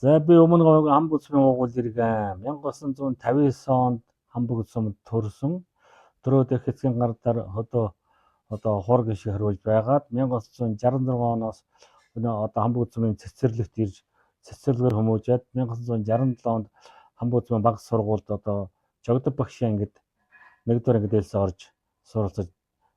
За би өмнө Хамбут сумын уугуул ирэг 1959 онд Хамбут сумд төрсөн. Төрөөд хэсгийн гардаар одоо хор гişиг хариулж байгаад 1966 оноос одоо Хамбут сумын цэцэрлэгт ирж цэцэрлэгээр хүмүүжээд 1967 онд Хамбут сумын баг сургуульд одоо жогдох багш ангид 1-р ангидээс орж суралцаж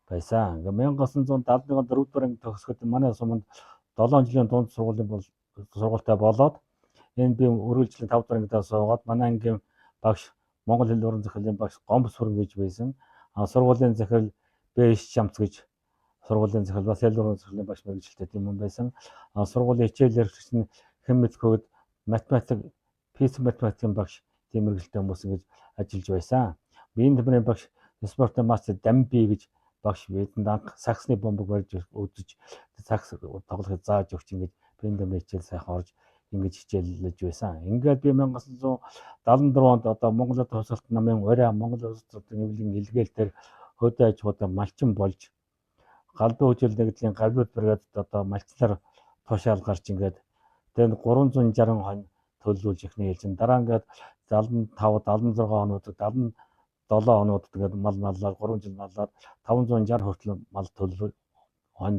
байсан. Ингээ 1971 онд 4-р анги төгсгөд манай суманд 7 жилийн дунд сургуультай болоод энэ би үргэлжлэн 5-р ангидаа суугаад манай ангийн багш Монгол хэл уран зохиолын багш Гомбос Хүрэн гэж байсан. Сургуулийн захирал Бэш Шамц гэж сургуулийн захирал бас хэл уран зохиолын багш мэргэжилтэй тийм хүн байсан. Сургуулийн хичээлээр чинь хэмэд код математик, физик математикийн багш тийм мэргэжилтэй хүмүүс ингэж ажиллаж байсан. Биеийн тэмрийн багш спортын мастер Дамби гэж багш бидэнд анх саксны бомбог барьж үзэж сакс тоглохыг зааж өгч ингэж биеийн тэмрийн хичээл сайхан орж ингэж хичээллэж байсан. Ингээд би 1974 онд одоо Монголын тусалт намын Орой Монгол Улс төрийн эвлэгийн илгээлтээр хөдөө аж ахуйн малчин болж галбын хүчил нэгдлийн гавьяд бригадд одоо малчлаар тушаал гарч ингээд тэгээд 360 хон төлөвлөж ихний хэлсэн. Дараа ингээд 75, 76 онуудад 77 онуудад тэгээд мал маллаад 3 жил маллаад 560 хүртэл мал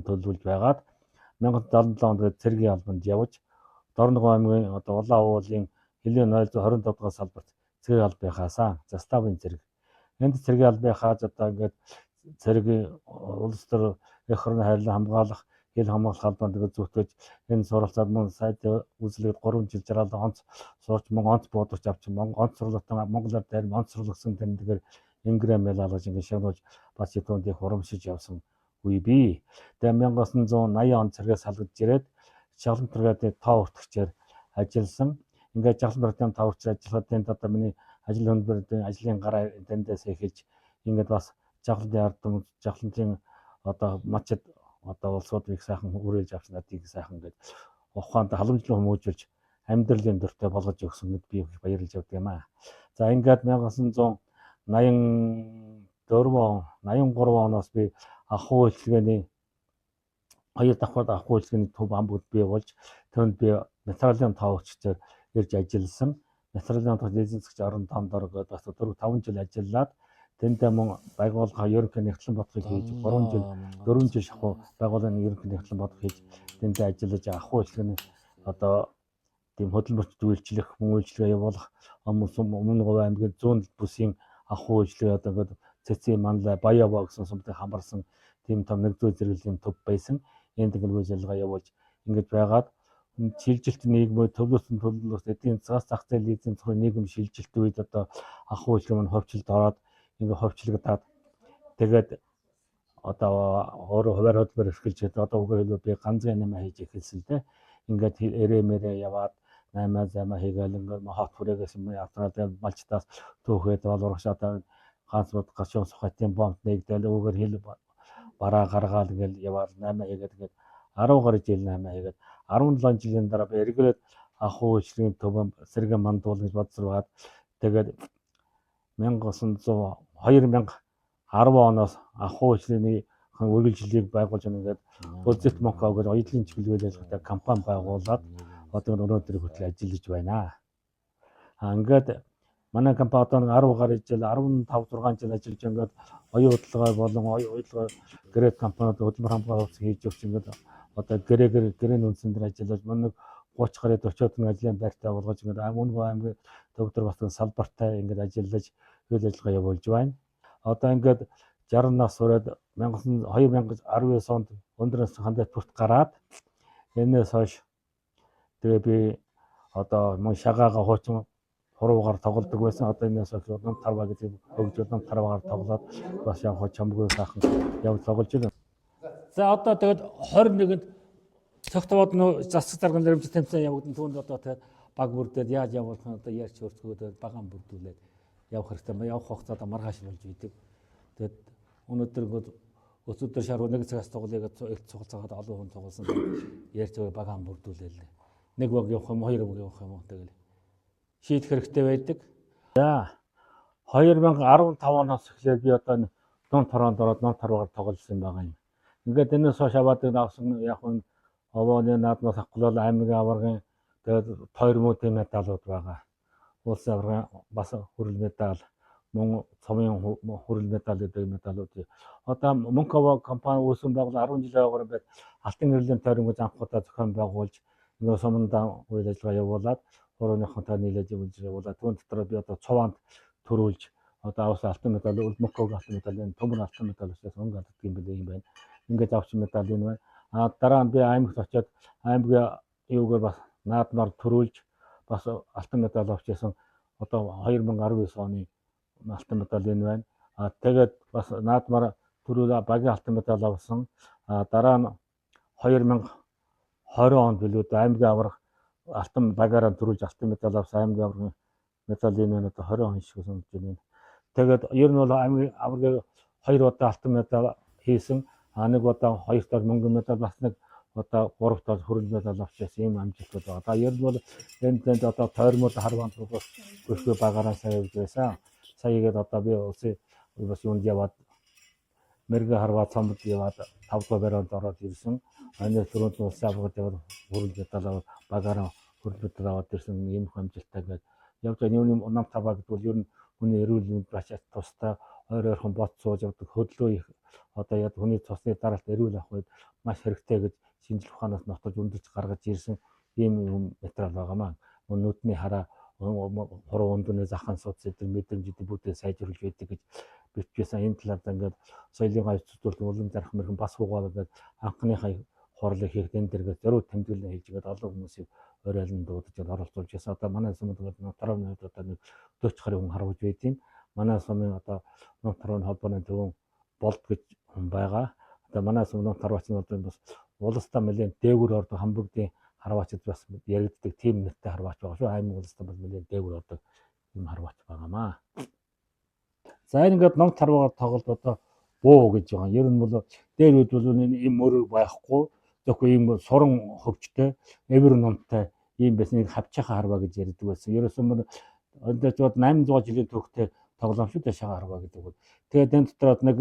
төлөвлөж байгаад 1977 онд цэргийн албанд явж Дорногов аймгийн одоо Улаан уулын Хилийн 025 дугаар салбарт цэрэг албынхаасаа заставын цэрэг. Энд цэргийн албынхаас одоо ингээд цэргийн улс төр эх орны хайрлан хамгаалах хэл хамгаалах албанд зүтгэж энэ суралцаад мөн сайд үзлээд 3 жил жаргалан онц сурч мөн онц буудагч авч онц сурлагтан Монголоор дайрн онц сурлагсан тэмдэгээр ингрэм ялгаж ингээд шагнуулж бас түүнд их урамшиж явсан үе бий. Тэгээ 1980 он цэргээс салгаж ирээд Жаглан бригадын тоо хүртгчээр ажилласан. Ингээд Жаглан бригадын тоо хүртгч ажиллахад тэнд одоо миний ажил хөндөрийн ажлын гараа тэндээс эхэлж ингээд бас Жаглантын ард түмэн Жаглантын одоо мачид одоо улсууд их сайхан үргэлж авсан надыг сайхан ингээд ухаанд халамжлан хүмүүжүүлж амьдралын дөртөй болгож өгсөнд би их баярлж явдаг юм аа. За ингээд 1983 оноос би ахуй үйлчилгээний 2 давхар ахуй үйлчилгээний төв Хамбут бий болж түүнд би материалын тоо хүчээр ирж ажилласан. Материалын тоо эзэнсгч орон томдор бас 4-5 жил ажиллаад тэндээ мөн байгууллага ерөнхий нэгтлэн бодохыг хийж 4 жил шахуу байгууллагын ерөнхий нэгтлэн бодох хийж тэндээ ажиллаж ахуй үйлчилгээний одоо тийм хөдөлмөрт үйлчлэх, мөн үйлчлэгээ явуулах өмнө Говь аймгийн зүүн бүсийн ахуй үйлчлэгээ одоо ингээд цэцгийн манлай Баява гэсэн сумтай хамарсан тийм том нэгдүгээр зэрэглэлийн төв байсан. Энд ингээд үйлчилгээ явуулж ингэж байгаад шилжилт нийгмийн төлөвлөсөн эдийн засаг зах зээлийн эзэн засгийн нийгэм шилжилт үед одоо ахуй үйлчлэг маань ховчлолд ороод ингээд ховчлогдаад тэгээд одоо өөрөө хуваар хөдөлмөр эрхэлж одоо үгээр хэлбэл би ганцхан нэмэ хийж эхэлсэн те. Ингээд эрэмэрэ яваад 8 замаа хийгээл ингээд хот хүрээгээс юм автраад малчтаас төөхөд бол урагшаа ганц бод гашуун сухатын бомб нэгдэл үгээр хэл бараа гаргаал ингээл яваад 8 хийгээд ингээд 10 гаруй жил 8 хийгээд 17 жилийн дараа би эргэлээд ахуй үйлчлэгийн төвөнд сэргэн мандуул гэж бодсоргаад тэгээд 2010 оноос ахуй үйлчлэгийн үргэлжлэлийг байгуулж ингээд Бүзэт Монко гэж оюутлын чиглэл ажиллагатай компани байгуулад одоо өнөөдөр хүртэл ажиллаж байна. Ингээд манай компани одоо 10 гаруй жил 15-6 жил ажиллаж ингээд оюун удалгаа болон оюутлага гэрээд компаниуд хөдөлмөр хамгаалалт хийж өгч ингээд одоо гэрээний үндсэн дээр ажиллаж мөн 30 гаруй 40 он ажлын байртаа болгож ингээд Өмнө аймгийн төвдөр батгийн салбартай ингээд ажиллаж үйл ажиллагаа явуулж байна. Одоо ингээд 60 нас хүрээд 2019 онд өндөр насны хандаад бүрт гараад энэс хойш Тэгээ би одоо мөн шагаага хуучин хуруугаар тоглодог байсан. Одоо энэс ном тарваа гэдэг хөгжил ном тарваагаар тоглоод бас яг чамгүй сайхан явж тоглож байна. За одоо тэгээд 21-нд цогтвоод нөө засаг даргын нэрмж тэмцээн явагдсан түүнд одоо тэгээд баг бүрдээд яаж явуулах нь одоо ярьж өөртгөөд багаан бүрдүүлээд явах хэрэгтэй. Явах хугацаанд маргааш болж идэг. Тэгээд өнөөдөр өчигдөр шар нэг цагаас тоглоёг их цугалцаад олон хүн тоглосон. Ярьж багаан бүрдүүлээл. Нэг баг явах юм, хоёр баг явах юм тэгэл шийдэх хэрэгтэй байдаг. За 2015 оноос эхлээд би одоо ном тарванд ороод ном тарваагаар тоглосон байгаа юм. Ингээд энэс хойш аваад авсан яг нь овооны наадмаас авахлал аймгийн аваргын тэгээд тойрмуудын медалууд байгаа. Улсын аваргын бас хүрэл медаль, мөн цомын хүрэл медаль гэдэг медалууд. Одоо Мөнхөв компани үүсгэн байгуул 10 жилийн өмнө байд алтан эрүүлийн тойрмыг анхудаа зохион байгуулж энэ сумдаа үйл ажиллагаа явуулаад хурууныхонтой нийлээд явуулаад түүн дотор би одоо цуванд төрүүлж одоо авсан алтан медаль Мөнхөв алтан медаль, төмөр алтан медаль учраас өнгө алддаг юм билээ юм байна. Ингээд авсан медаль энэ байна. Дараа нь би аймагт очиод аймгийн юугаар бас наадмаар төрүүлж бас алтан медаль авчихсан. Одоо 2019 оны алтан медаль энэ байна. Тэгээд бас наадмаар төрүүлээ багийн алтан медаль авсан. Дараа нь 2020 онд билүүд аймгийн аварга алтан багаараа төрүүлж алтан медаль авсан аймгийн аваргын медаль энэ байна. Одоо 20 он шиг санагдаж байна. Тэгээд ер нь бол аймгийн аваргыг 2 удаа алтан медаль хийсэн. Нэг удаа 2 дахь мөнгөн медаль бас нэг одоо 3 дахь хүрэл медаль авчихсан юм амжилтууд байгаа. Одоо ер нь бол энд одоо тойрмууд харван бүрхүү багаараа сая явж байсан. Саягээд одоо би улсын бас юунд яваад мэрэгэн харваа цомд яваад 5 дугаар бариунд ороод ирсэн. Энэ түрүүнд улсын аваргад яваад хүрэл медаль багаараа хүрэл медаль аваад ирсэн юм амжилттай гээд явж байгаа. Юуны ном таваа гэдэг бол ер нь хүний эрүүл мэнд бач тустай ойрхон бод сууж явдаг хөдөлгөөн их одоо яг хүний цусны дараалт эрүүл авах үед маш хэрэгтэй гэж шинжлэх ухаанаас нотолж өндөрч гаргаж ирсэн ийм материал байгаамаа. Нүдний хараа хуруу өндөрний захын судас эдгээр мэдрэмжүүдийг бүгдээ сайжруулж байдаг гэж бичсэн. Энэ талаар ингээд соёлын гавь цэцүүлэлт улам зарах мэрхэн бас хугаагаад ингээд анхныхаа хорлыг хийх энэ дэргээ зориуд тэмдэглэл хийж гээд олон хүмүүсийг орайлон дуудаж оролцуулж байсан. Одоо манай сумд нотароны хувьд одоо нэг 40 гаруй хүн харваж байдیں۔ Манай сумын одоо нотароны холбооны төвөн болд гэж хүн байгаа. Одоо манай сум нотарооч нь бол бас улстай нэлээд дээгүүр ордог хамбогдын харваачд бас яригддаг тийм нэртэй харваач байгаа шүү. Аймаг улстай бол нэлээд дээгүүр ордог юм харваач байгаамаа. За ингээд ном тарваагаар тоглолт одоо буу гэж байгаа. Ер нь бол дээр үед бол ийм мөрөг байхгүй. Зөвхөн ийм суран хөвчтэй, эвэр номтой ийм байсныг хавчаахаа харваа гэж ярьдаг байсан. Ерөөсөн мөр өндөр 800 жилийн түүхтэй тоглоом шүү дээ шагаа харваа гэдэг бол. Тэгээд энэ дотор нэг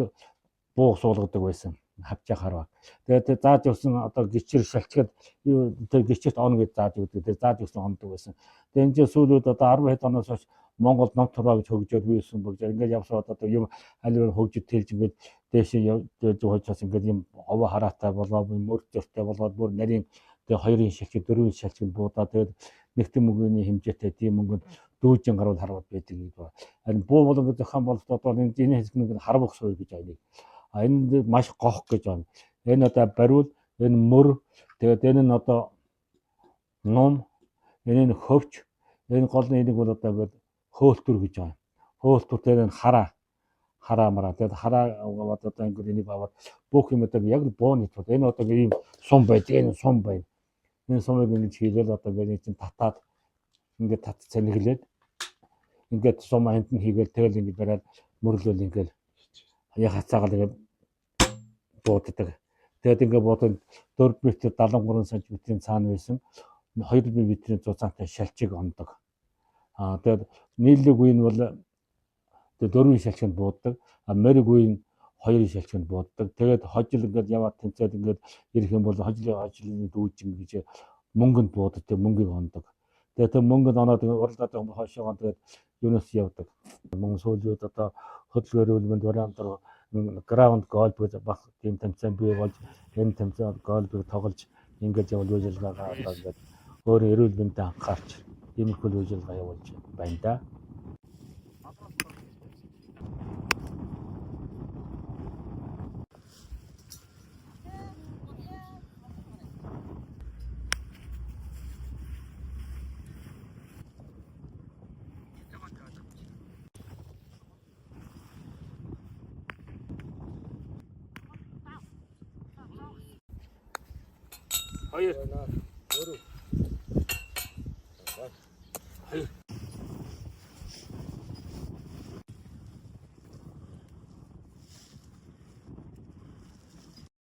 буу суулгадаг байсан. Хавчаах харваа. Тэгээд зааж өгсөн одоо гिचэр шалчгаад тэр гिचэрт он гэж зааж өгдөг. Тэгээд зааж өгсөн ондог байсан. Тэгээд энэ сүүлүүд одоо 10 хэд оноос хойш Монгол ном тарваа гэж хөгжөөд үйсэн болж ингээд явсаад одоо юм аль хөгжөд тэлж ингээд дээшээ явж хойчоос ингээд юм овоо хараатай болоод мөр зөртэй болоод бүр нарийн тэгээд хоёрын шалчид дөрвийн шалчид буудаа тэгээд нэгтэн мөнгөний хэмжээтэй тийм мөнгөнд дүүжин гаруул харваад байдаг гэж байна. Харин буу болон зохион бололтод бол энэ хэсэг нэг харвах суурь гэж байна. Энэ маш гох гэж байна. Энэ одоо бариул, энэ мөр, тэгээд энэ нь одоо ном, энэ нь хөвч, энэ голны энийг бол одоо ингээд хөөлтүр гэж байна. Хөөлтүр дээр нь хараа мараа. Тэгээд хараа аваад одоо ингээд энийг аваад бүх юм одоо яг бууны тул. Энэ одоо ийм сум байдаг, энэ сум байна. Энэ сумыг ингэж хийгээл одоо ингээд чинь татаад ингээд тат цэнэглээд ингээд сум амт нь хийгээл тэгэл ингээд бараад мөрлөөл ингээд яг хацаагаад ингээд бууддаг. Тэгээд ингээд буудад 4 м 73 см цаана байсан 2 м зузаантай шалчиг ондог. Тэгээд нийлэг үе нь бол тэгээд 4-ийн шалчинд бууддаг. Мэрэг үе нь 2-ийн шалчинд бууддаг. Тэгээд хожил ингээд яваад тэнцээд ингээд ирэх юм бол хожлын дүүжин гэж мөнгөнд бууддаг. Тэгээд мөнгийг ондог. Тэгээд тэр мөнгөнд оноод уралдаад хойшоогоо тэгээд юунаас явдаг. Мөн сүүлүүд одоо хөдөлгөөр үлгэнд вариантаар граунд гол баг тийм тэмцээн бий болж энэ тэмцээн голыг тоглож ингээд явал үйлчилгээгаа одоо ингээд өөр эрүүл мэндэд анхаарч ийм их үйлчилгээ явуулж байна да. 2